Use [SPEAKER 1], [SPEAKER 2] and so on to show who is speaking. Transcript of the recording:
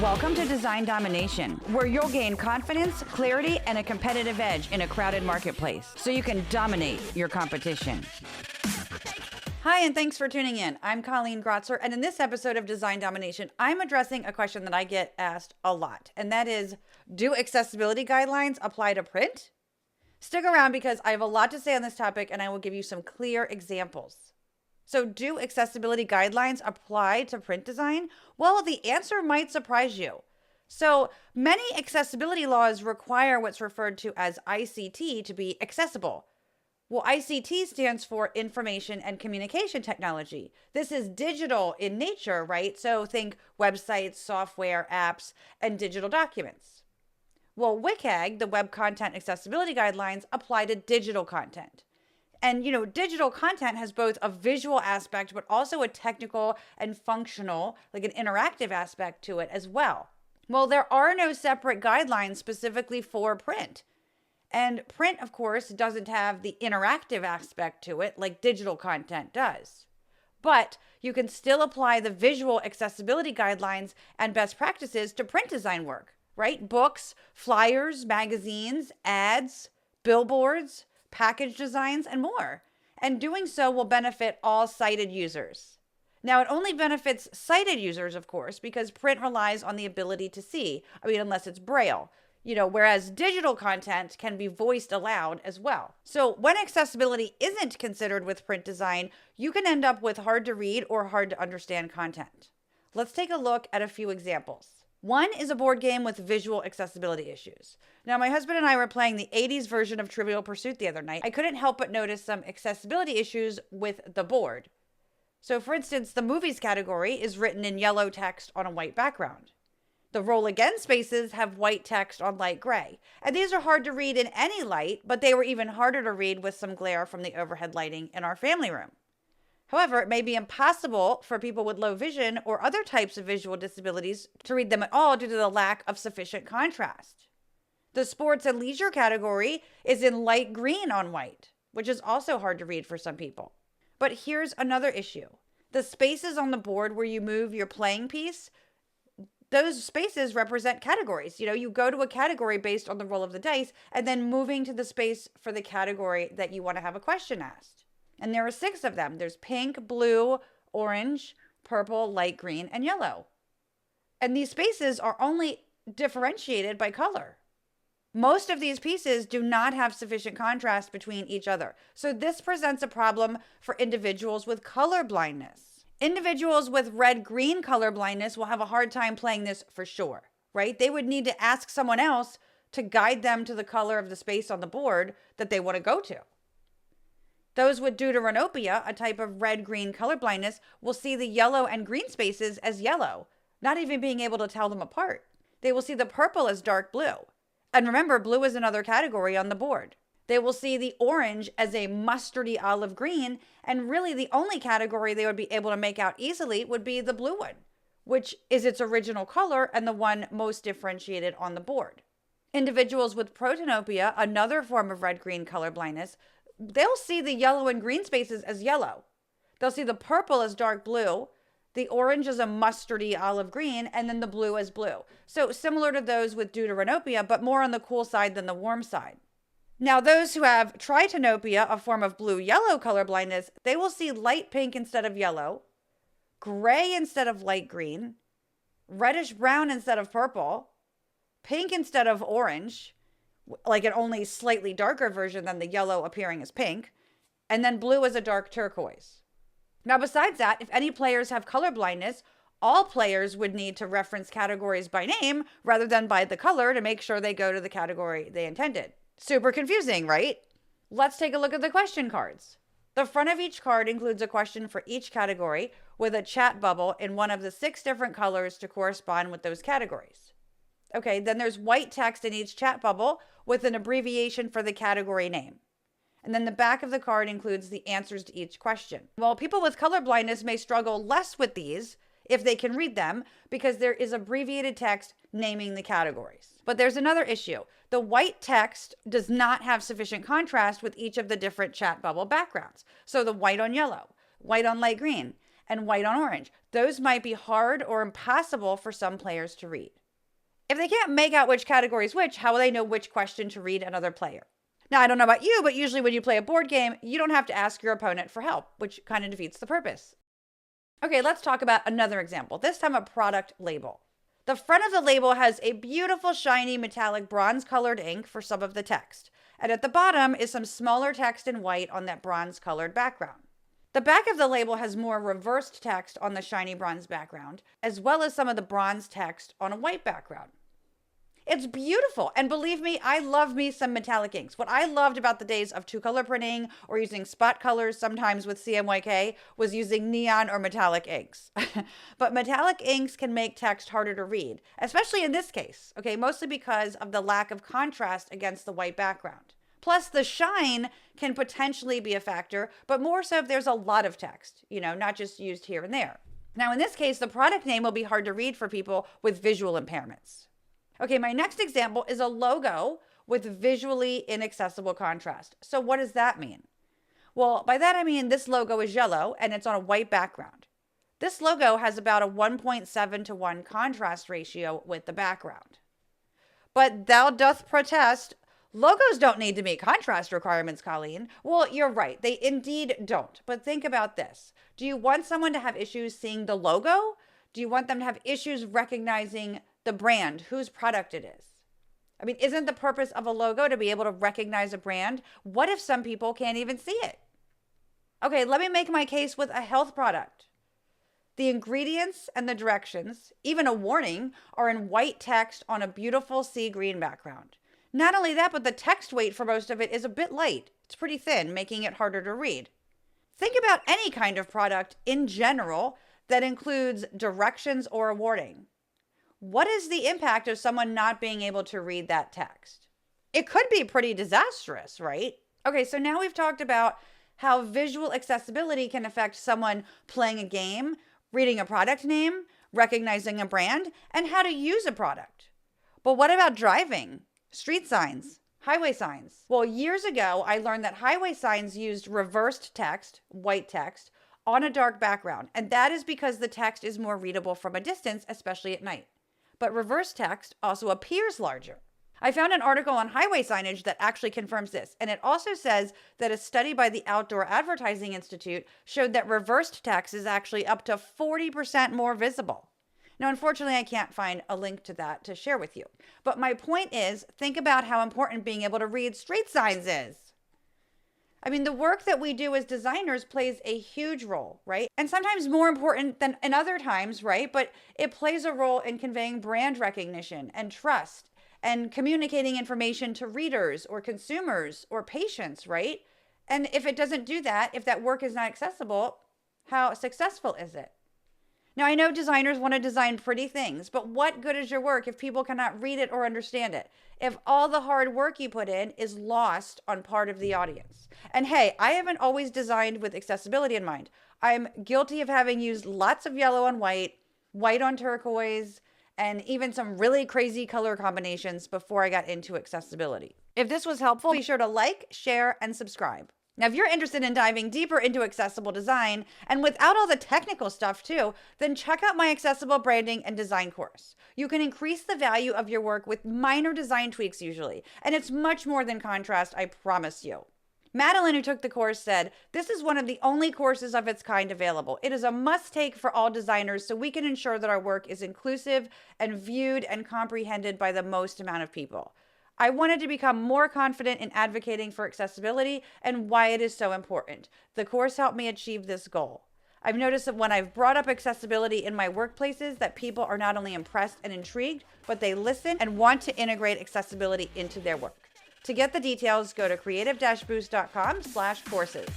[SPEAKER 1] Welcome to Design Domination, where you'll gain confidence, clarity, and a competitive edge in a crowded marketplace so you can dominate your competition. Hi, and thanks for tuning in. I'm Colleen Grotzer, and in this episode of Design Domination, I'm addressing a question that I get asked a lot, and that is, do accessibility guidelines apply to print? Stick around because I have a lot to say on this topic, and I will give you some clear examples. So do accessibility guidelines apply to print design? Well, the answer might surprise you. So many accessibility laws require what's referred to as ICT to be accessible. Well, ICT stands for Information and Communication Technology. This is digital in nature, right? So think websites, software, apps, and digital documents. Well, WCAG, the Web Content Accessibility Guidelines, apply to digital content. And, digital content has both a visual aspect, but also a technical and functional, like an interactive aspect to it as well. Well, there are no separate guidelines specifically for print. And print, of course, doesn't have the interactive aspect to it like digital content does. But you can still apply the visual accessibility guidelines and best practices to print design work, right? Books, flyers, magazines, ads, billboards, package designs, and more. And doing so will benefit all sighted users. Now, it only benefits sighted users, of course, because print relies on the ability to see. Unless it's Braille. Whereas digital content can be voiced aloud as well. So when accessibility isn't considered with print design, you can end up with hard to read or hard to understand content. Let's take a look at a few examples. One is a board game with visual accessibility issues. Now, my husband and I were playing the 80s version of Trivial Pursuit the other night. I couldn't help but notice some accessibility issues with the board. So, for instance, the movies category is written in yellow text on a white background. The roll again spaces have white text on light gray. And these are hard to read in any light, but they were even harder to read with some glare from the overhead lighting in our family room. However, it may be impossible for people with low vision or other types of visual disabilities to read them at all due to the lack of sufficient contrast. The sports and leisure category is in light green on white, which is also hard to read for some people. But here's another issue. The spaces on the board where you move your playing piece, those spaces represent categories. You go to a category based on the roll of the dice and then moving to the space for the category that you want to have a question asked. And there are 6 of them. There's pink, blue, orange, purple, light green, and yellow. And these spaces are only differentiated by color. Most of these pieces do not have sufficient contrast between each other. So this presents a problem for individuals with color blindness. Individuals with red-green color blindness will have a hard time playing this for sure, right? They would need to ask someone else to guide them to the color of the space on the board that they want to go to. Those with deuteranopia, a type of red-green color blindness, will see the yellow and green spaces as yellow, not even being able to tell them apart. They will see the purple as dark blue. And remember, blue is another category on the board. They will see the orange as a mustardy olive green, and really the only category they would be able to make out easily would be the blue one, which is its original color and the one most differentiated on the board. Individuals with protanopia, another form of red-green color blindness, they'll see the yellow and green spaces as yellow. They'll see the purple as dark blue, the orange as a mustardy olive green, and then the blue as blue. So similar to those with deuteranopia, but more on the cool side than the warm side. Now, those who have tritanopia, a form of blue-yellow color blindness, they will see light pink instead of yellow, gray instead of light green, reddish-brown instead of purple, pink instead of orange, like an only slightly darker version than the yellow appearing as pink, and then blue as a dark turquoise. Now, besides that, if any players have color blindness, all players would need to reference categories by name rather than by the color to make sure they go to the category they intended. Super confusing, right? Let's take a look at the question cards. The front of each card includes a question for each category with a chat bubble in one of the 6 different colors to correspond with those categories. Okay, then there's white text in each chat bubble with an abbreviation for the category name. And then the back of the card includes the answers to each question. Well, people with color blindness may struggle less with these if they can read them because there is abbreviated text naming the categories. But there's another issue. The white text does not have sufficient contrast with each of the different chat bubble backgrounds. So the white on yellow, white on light green, and white on orange, Those might be hard or impossible for some players to read. If they can't make out which category is which, how will they know which question to read another player? Now, I don't know about you, but usually when you play a board game, you don't have to ask your opponent for help, which kind of defeats the purpose. Okay, let's talk about another example, this time a product label. The front of the label has a beautiful, shiny, metallic bronze-colored ink for some of the text. And at the bottom is some smaller text in white on that bronze-colored background. The back of the label has more reversed text on the shiny bronze background, as well as some of the bronze text on a white background. It's beautiful. And believe me, I love me some metallic inks. What I loved about the days of two-color printing or using spot colors, sometimes with CMYK, was using neon or metallic inks. But metallic inks can make text harder to read, especially in this case, okay, mostly because of the lack of contrast against the white background. Plus, the shine can potentially be a factor, but more so if there's a lot of text, not just used here and there. Now, in this case, the product name will be hard to read for people with visual impairments. Okay, my next example is a logo with visually inaccessible contrast. So what does that mean? Well, by that I mean this logo is yellow and it's on a white background. This logo has about a 1.7 to 1 contrast ratio with the background. But thou doth protest, logos don't need to meet contrast requirements, Colleen. Well, you're right, they indeed don't. But think about this. Do you want someone to have issues seeing the logo? Do you want them to have issues recognizing the brand, whose product it is? I mean, isn't the purpose of a logo to be able to recognize a brand? What if some people can't even see it? Okay, let me make my case with a health product. The ingredients and the directions, even a warning, are in white text on a beautiful sea green background. Not only that, but the text weight for most of it is a bit light. It's pretty thin, making it harder to read. Think about any kind of product in general that includes directions or a warning. What is the impact of someone not being able to read that text? It could be pretty disastrous, right? Okay, so now we've talked about how visual accessibility can affect someone playing a game, reading a product name, recognizing a brand, and how to use a product. But what about driving? Street signs, highway signs. Well, years ago, I learned that highway signs used reversed text, white text, on a dark background. And that is because the text is more readable from a distance, especially at night. But reverse text also appears larger. I found an article on highway signage that actually confirms this. And it also says that a study by the Outdoor Advertising Institute showed that reversed text is actually up to 40% more visible. Now, unfortunately, I can't find a link to that to share with you. But my point is, think about how important being able to read street signs is. I mean, the work that we do as designers plays a huge role, right? And sometimes more important than in other times, right? But it plays a role in conveying brand recognition and trust and communicating information to readers or consumers or patients, right? And if it doesn't do that, if that work is not accessible, how successful is it? Now, I know designers want to design pretty things, but what good is your work if people cannot read it or understand it? If all the hard work you put in is lost on part of the audience. And hey, I haven't always designed with accessibility in mind. I'm guilty of having used lots of yellow on white, white on turquoise, and even some really crazy color combinations before I got into accessibility. If this was helpful, be sure to like, share, and subscribe. Now, if you're interested in diving deeper into accessible design and without all the technical stuff too, then check out my accessible branding and design course. You can increase the value of your work with minor design tweaks usually, and it's much more than contrast, I promise you. Madeline, who took the course, said, "This is one of the only courses of its kind available. It is a must-take for all designers so we can ensure that our work is inclusive and viewed and comprehended by the most amount of people." I wanted to become more confident in advocating for accessibility and why it is so important. The course helped me achieve this goal. I've noticed that when I've brought up accessibility in my workplaces, that people are not only impressed and intrigued, but they listen and want to integrate accessibility into their work. To get the details, go to creative-boost.com/courses.